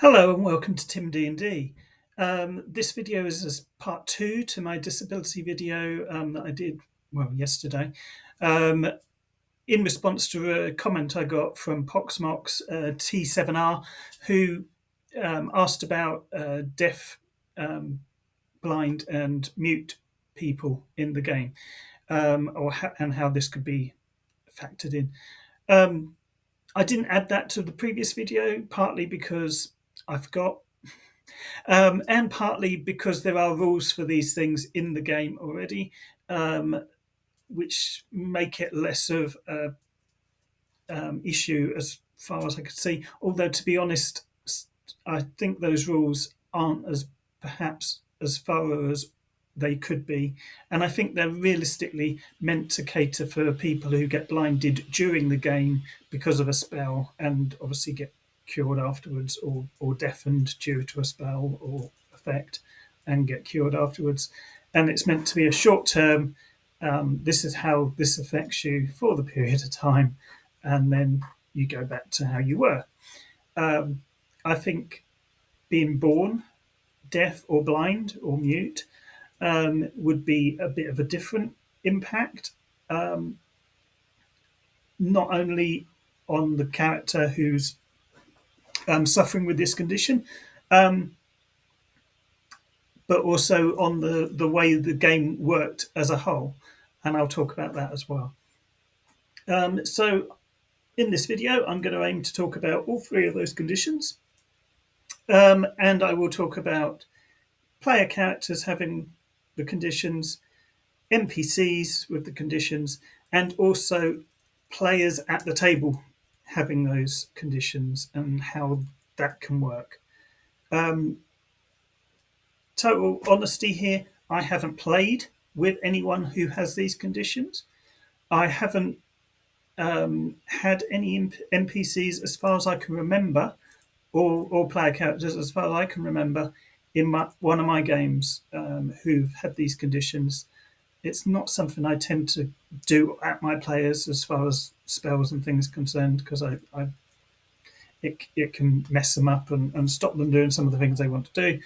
Hello and welcome to TIM-DND. This video is as part 2 to my disability video that I did, yesterday, in response to a comment I got from Poxmox T7R, who asked about deaf, blind and mute people in the game, and how this could be factored in. I didn't add that to the previous video, partly because I forgot, and partly because there are rules for these things in the game already, which make it less of a issue as far as I could see. Although, to be honest, I think those rules aren't as perhaps as thorough as they could be, and I think they're realistically meant to cater for people who get blinded during the game because of a spell, and obviously get cured afterwards, or deafened due to a spell or effect and get cured afterwards. And it's meant to be a short term, this is how this affects you for the period of time, and then you go back to how you were. I think being born deaf or blind or mute would be a bit of a different impact, not only on the character who's suffering with this condition, but also on the way the game worked as a whole. And I'll talk about that as well. So in this video, I'm going to aim to talk about all three of those conditions. And I will talk about player characters having the conditions, NPCs with the conditions, and also players at the table having those conditions and how that can work. Total honesty here, I haven't played with anyone who has these conditions. I haven't had any NPCs as far as I can remember, or player characters as far as I can remember, in one of my games who've had these conditions. It's not something I tend to do at my players as far as spells and things concerned, because it can mess them up and stop them doing some of the things they want to do.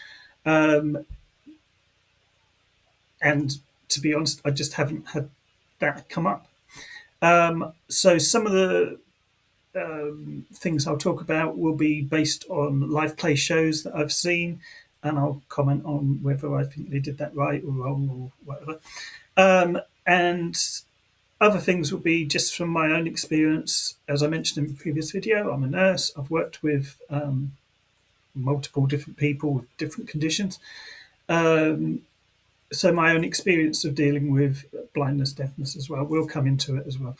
And to be honest, I just haven't had that come up. So some of the things I'll talk about will be based on live play shows that I've seen, and I'll comment on whether I think they did that right or wrong or whatever. And other things will be just from my own experience. As I mentioned in the previous video, I'm a nurse. I've worked with multiple different people with different conditions. So my own experience of dealing with blindness, deafness as well will come into it as well.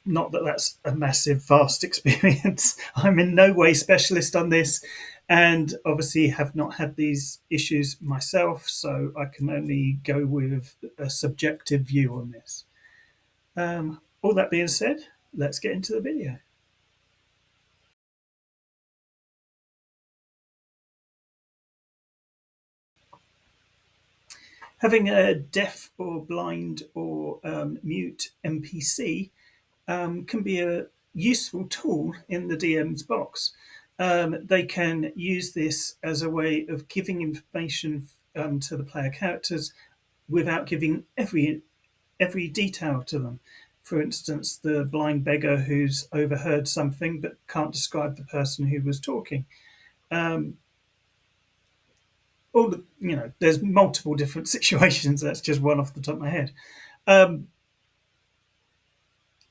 Not that that's a massive, vast experience. I'm in no way specialist on this, and obviously have not had these issues myself, so I can only go with a subjective view on this. All that being said, let's get into the video. Having a deaf or blind or mute NPC can be a useful tool in the DM's box. They can use this as a way of giving information to the player characters without giving every detail to them. For instance, the blind beggar who's overheard something but can't describe the person who was talking. There's multiple different situations. That's just one off the top of my head.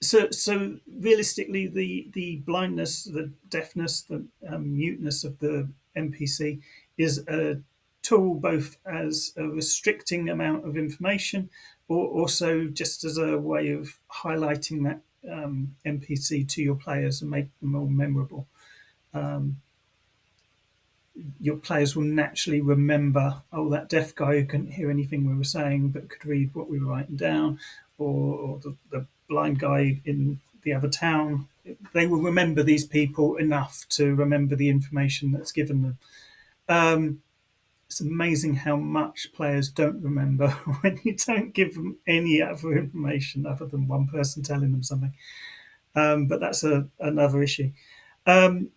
So realistically, the blindness, the deafness, the muteness of the NPC is a tool both as a restricting amount of information, or also just as a way of highlighting that NPC to your players and make them more memorable. Your players will naturally remember, oh, that deaf guy who couldn't hear anything we were saying but could read what we were writing down, or the blind guy in the other town. They will remember these people enough to remember the information that's given them. It's amazing how much players don't remember when you don't give them any other information other than one person telling them something. But that's another issue. In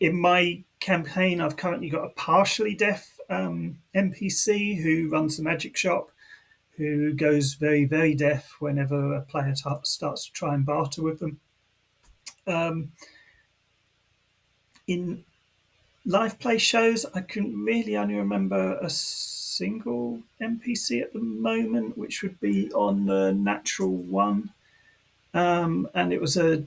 my campaign, I've currently got a partially deaf NPC who runs the magic shop, who goes very, very deaf whenever a player starts to try and barter with them. In live play shows, I can really only remember a single NPC at the moment, which would be on the natural one, and it was a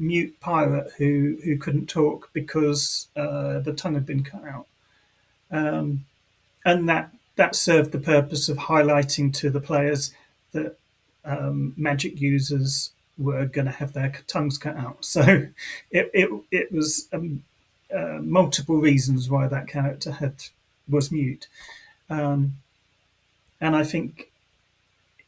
mute pirate who couldn't talk because the tongue had been cut out, and that served the purpose of highlighting to the players that magic users were going to have their tongues cut out. So it was multiple reasons why that character was mute, um, and I think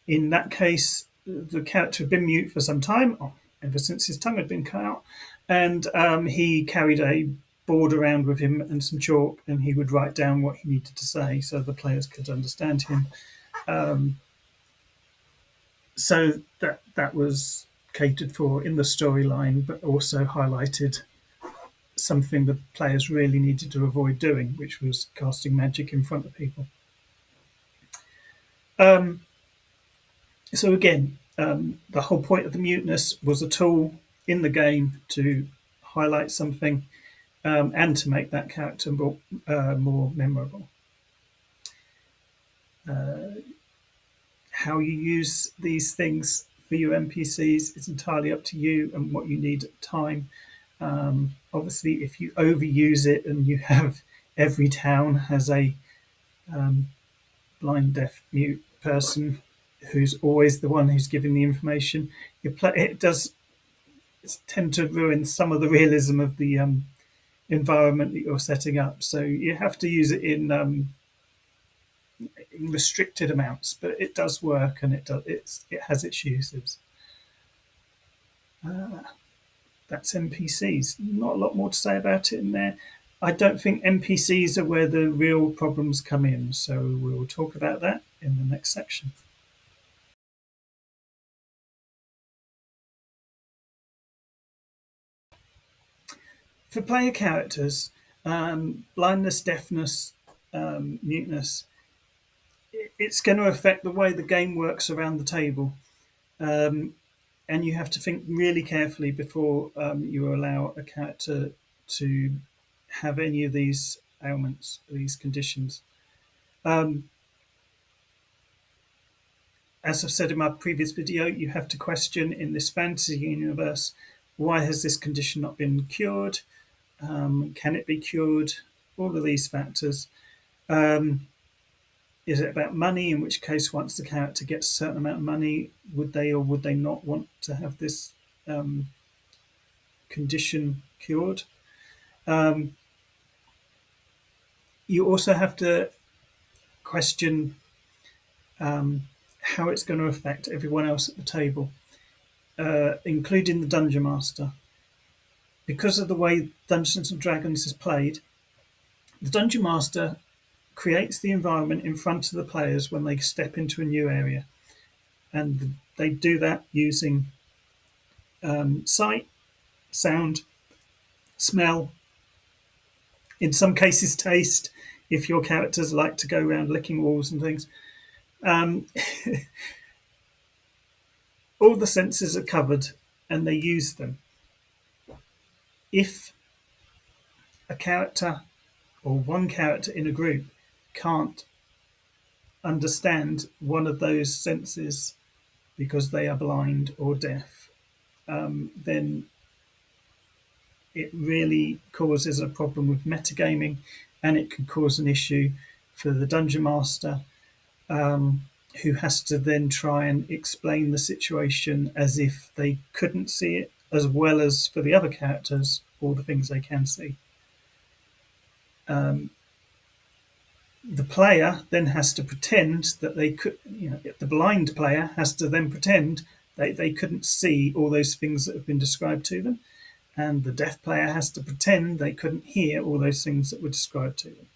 in that case the character had been mute for some time, ever since his tongue had been cut out, and he carried a board around with him and some chalk, and he would write down what he needed to say so the players could understand him. So that was catered for in the storyline, but also highlighted something the players really needed to avoid doing, which was casting magic in front of people. So again, the whole point of the muteness was a tool in the game to highlight something, and to make that character more memorable. How you use these things for your NPCs is entirely up to you and what you need at the time. Obviously, if you overuse it and you have every town has a blind, deaf, mute person who's always the one who's giving the information, it does tend to ruin some of the realism of the environment that you're setting up. So you have to use it in restricted amounts, but it does work, and it has its uses. That's NPCs. Not a lot more to say about it in there. I don't think NPCs are where the real problems come in, so we'll talk about that in the next section. For player characters, blindness, deafness, muteness, it's going to affect the way the game works around the table. And you have to think really carefully before you allow a character to have any of these ailments, these conditions. As I've said in my previous video, you have to question in this fantasy universe, why has this condition not been cured? Can it be cured? All of these factors. Is it about money? In which case, once the character gets a certain amount of money, would they or would they not want to have this condition cured? You also have to question how it's going to affect everyone else at the table, including the Dungeon Master. Because of the way Dungeons and Dragons is played, the Dungeon Master creates the environment in front of the players when they step into a new area. And they do that using sight, sound, smell, in some cases taste, if your characters like to go around licking walls and things. All the senses are covered and they use them. If a character or one character in a group can't understand one of those senses because they are blind or deaf, then it really causes a problem with metagaming, and it can cause an issue for the Dungeon Master, who has to then try and explain the situation as if they couldn't see it, as well as for the other characters all the things they can see. The player then has to pretend that they could, the blind player has to then pretend they couldn't see all those things that have been described to them, and the deaf player has to pretend they couldn't hear all those things that were described to them,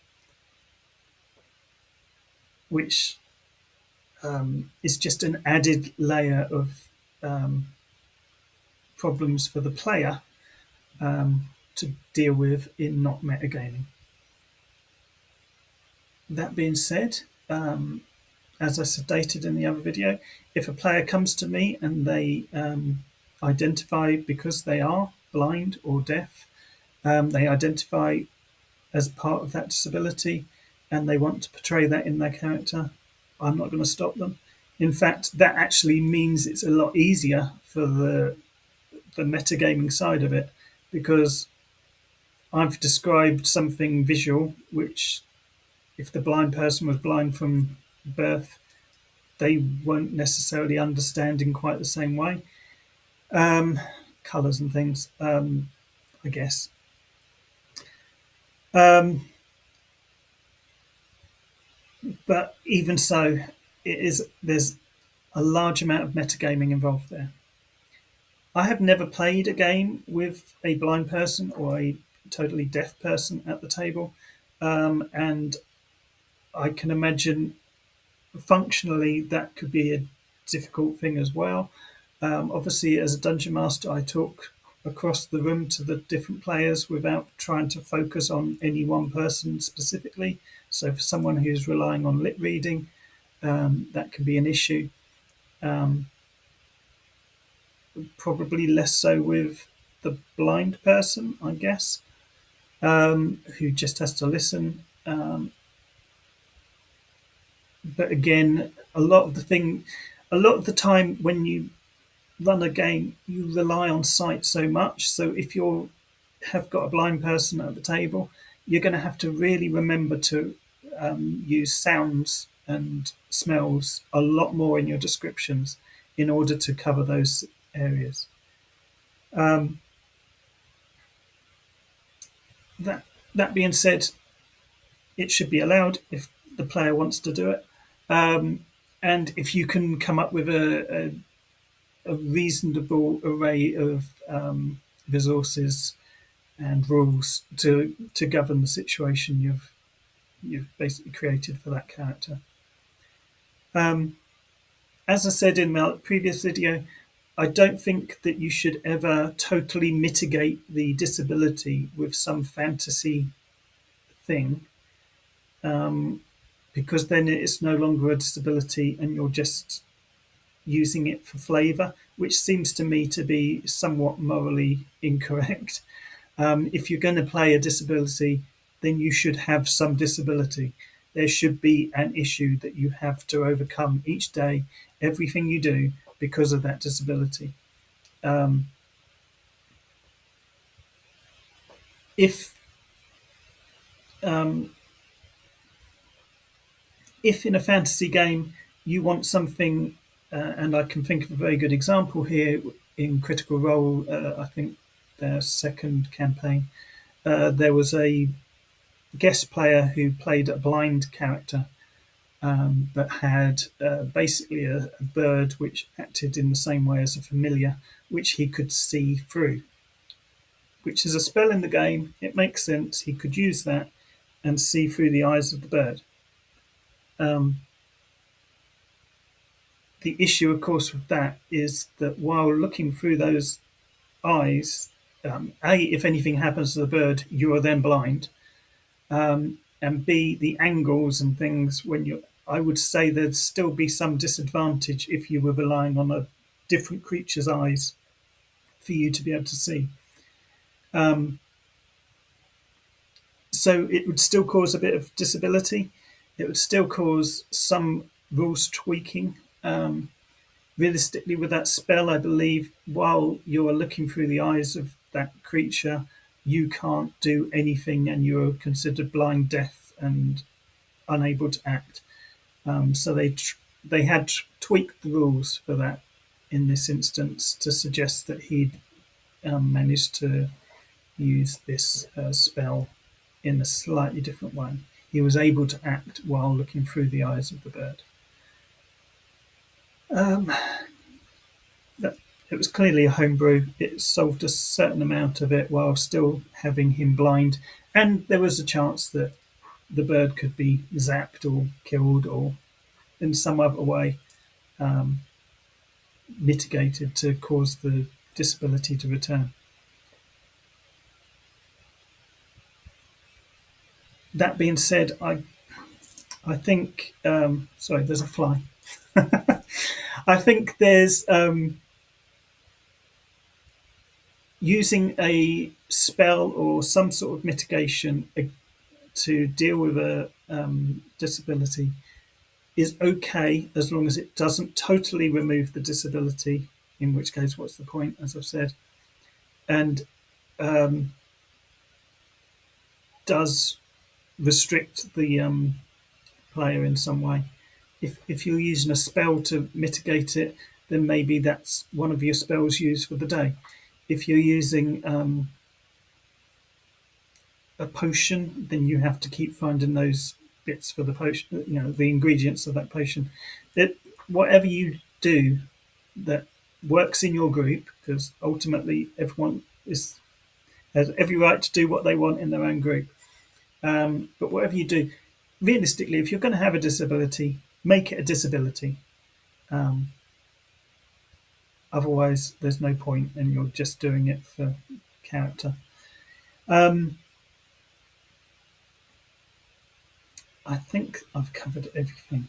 which is just an added layer of problems for the player. to deal with in not metagaming. That being said, as I stated in the other video, if a player comes to me and they identify because they are blind or deaf, they identify as part of that disability and they want to portray that in their character, I'm not going to stop them. In fact, that actually means it's a lot easier for the metagaming side of it, because I've described something visual which, if the blind person was blind from birth, they won't necessarily understand in quite the same way. Colours and things, I guess. But even so, there's a large amount of metagaming involved there. I have never played a game with a blind person or a totally deaf person at the table, and I can imagine functionally that could be a difficult thing as well. Obviously, as a dungeon master, I talk across the room to the different players without trying to focus on any one person specifically. So, for someone who's relying on lip reading, that can be an issue. Probably less so with the blind person, I guess, who just has to listen. But again, a lot of the time when you run a game, you rely on sight so much. So if you have got a blind person at the table, you're going to have to really remember to use sounds and smells a lot more in your descriptions in order to cover those areas. That that being said, it should be allowed if the player wants to do it, and if you can come up with a reasonable array of resources and rules to govern the situation you've basically created for that character. As I said in my previous video, I don't think that you should ever totally mitigate the disability with some fantasy thing, because then it's no longer a disability and you're just using it for flavour, which seems to me to be somewhat morally incorrect. If you're going to play a disability, then you should have some disability. There should be an issue that you have to overcome each day, everything you do, because of that disability. If if in a fantasy game you want something, and I can think of a very good example here in Critical Role, I think their second campaign, there was a guest player who played a blind character, but had basically a bird which acted in the same way as a familiar, which he could see through, which is a spell in the game. It makes sense. He could use that and see through the eyes of the bird. The issue, of course, with that is that while looking through those eyes, A, if anything happens to the bird, you are then blind. And B, the angles and things, I would say there'd still be some disadvantage if you were relying on a different creature's eyes for you to be able to see. So it would still cause a bit of disability. It would still cause some rules tweaking. Realistically, with that spell, I believe while you are looking through the eyes of that creature, you can't do anything and you're considered blind, deaf, and unable to act. So they had tweaked the rules for that in this instance to suggest that he'd managed to use this spell in a slightly different way. He was able to act while looking through the eyes of the bird. It was clearly a homebrew. It solved a certain amount of it while still having him blind, and there was a chance that the bird could be zapped or killed or in some other way mitigated to cause the disability to return. That being said, I think sorry, there's a fly. I think there's using a spell or some sort of mitigation to deal with a disability is okay as long as it doesn't totally remove the disability. In which case, what's the point? As I've said, and um, does restrict the player in some way. If you're using a spell to mitigate it, then maybe that's one of your spells used for the day. If you're using a potion, then you have to keep finding those bits for the potion, the ingredients of that potion. It, whatever you do that works in your group, because ultimately everyone has every right to do what they want in their own group. But whatever you do, realistically, if you're going to have a disability, make it a disability. Um, Otherwise, there's no point, and you're just doing it for character. Um, I think I've covered everything.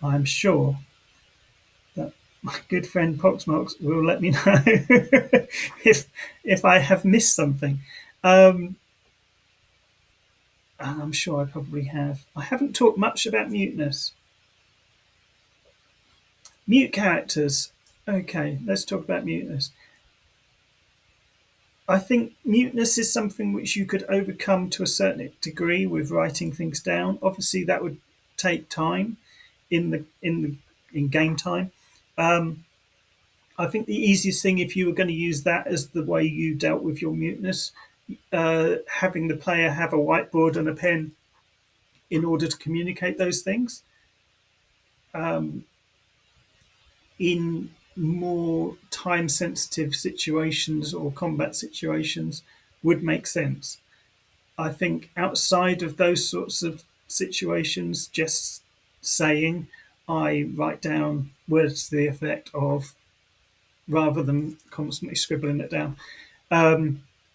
I'm sure that my good friend Poxmox will let me know if I have missed something. Um, and I'm sure I probably have. I haven't talked much about muteness. Mute characters. Okay, let's talk about muteness. I think muteness is something which you could overcome to a certain degree with writing things down. Obviously, that would take time in game time. Um, I think the easiest thing, if you were going to use that as the way you dealt with your muteness, having the player have a whiteboard and a pen in order to communicate those things. In more time sensitive situations or combat situations would make sense. I think outside of those sorts of situations, just saying, I write down words to the effect of, rather than constantly scribbling it down,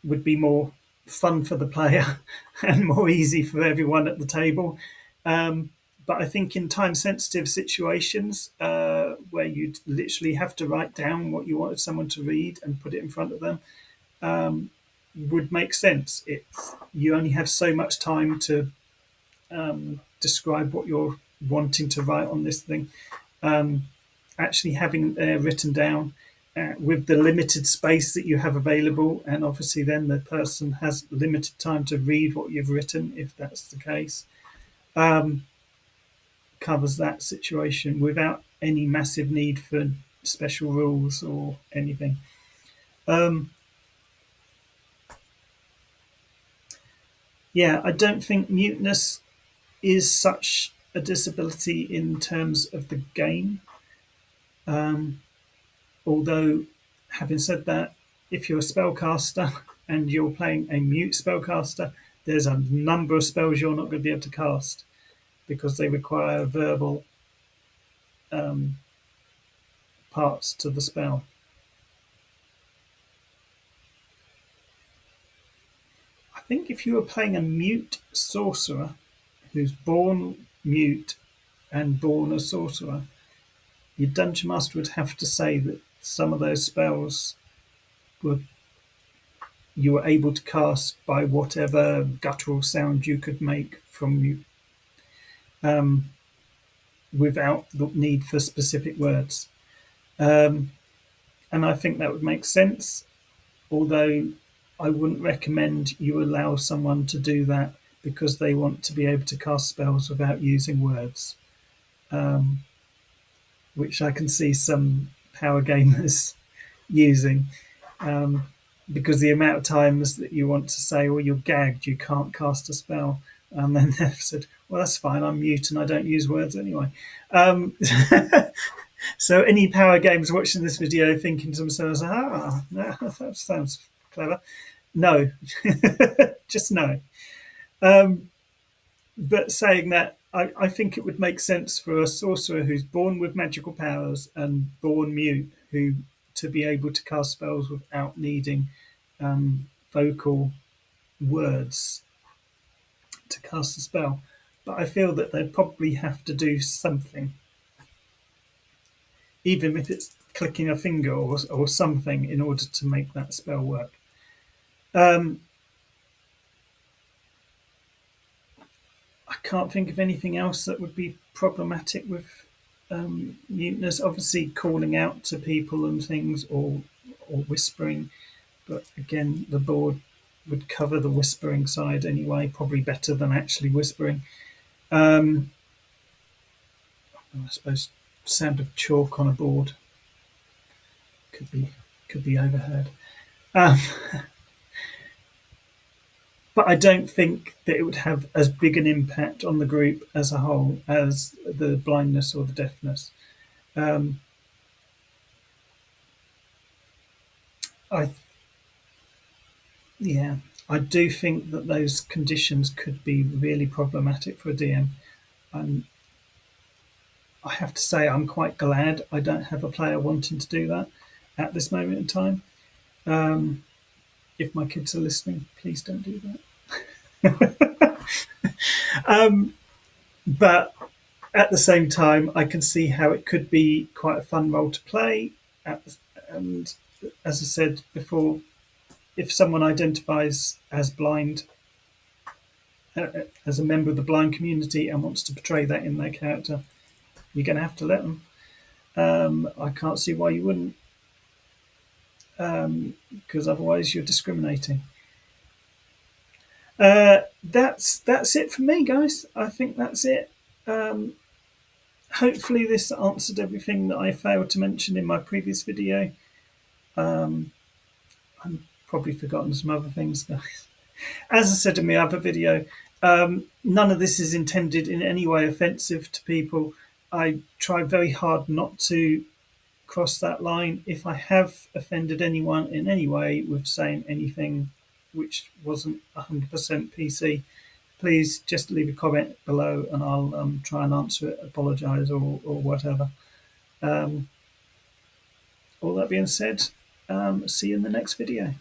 would be more fun for the player and more easy for everyone at the table. But I think in time sensitive situations where you'd literally have to write down what you wanted someone to read and put it in front of them, would make sense. You only have so much time to describe what you're wanting to write on this thing. Actually having it written down with the limited space that you have available, and obviously then the person has limited time to read what you've written, if that's the case, covers that situation without any massive need for special rules or anything. Um, yeah, I don't think muteness is such a disability in terms of the game. Although, having said that, if you're a spellcaster and you're playing a mute spellcaster, there's a number of spells you're not going to be able to cast because they require verbal parts to the spell. I think if you were playing a mute sorcerer who's born mute and born a sorcerer, your dungeon master would have to say that some of those spells were you were able to cast by whatever guttural sound you could make from mute, without the need for specific words. Um, and I think that would make sense, although I wouldn't recommend you allow someone to do that because they want to be able to cast spells without using words, which I can see some power gamers using. Um, because the amount of times that you want to say, well, you're gagged, you can't cast a spell. And then they've said, well, that's fine, I'm mute and I don't use words anyway. Um, so any power games watching this video thinking to themselves, that sounds clever. No, just no. But saying that, I think it would make sense for a sorcerer who's born with magical powers and born mute who to be able to cast spells without needing vocal words. to cast the spell. But I feel that they'd probably have to do something, even if it's clicking a finger or something, in order to make that spell work. Um, I can't think of anything else that would be problematic with muteness. Obviously, calling out to people and things, or whispering. But again, the board would cover the whispering side anyway, probably better than actually whispering. I suppose sound of chalk on a board could be overheard. Um, but I don't think that it would have as big an impact on the group as a whole as the blindness or the deafness. Um, I Yeah, I do think that those conditions could be really problematic for a DM. And I have to say, I'm quite glad I don't have a player wanting to do that at this moment in time. Um, if my kids are listening, please don't do that. But at the same time, I can see how it could be quite a fun role to play. And as I said before, if someone identifies as blind, as a member of the blind community, and wants to portray that in their character, you're going to have to let them. I can't see why you wouldn't, because otherwise you're discriminating. That's it for me, guys. I think that's it. Um, Hopefully, this answered everything that I failed to mention in my previous video. Um, I've probably forgotten some other things, guys. As I said in my other video, none of this is intended in any way offensive to people. I try very hard not to cross that line. If I have offended anyone in any way with saying anything which wasn't 100% PC, please just leave a comment below and I'll try and answer it, apologise, or whatever. All that being said, see you in the next video.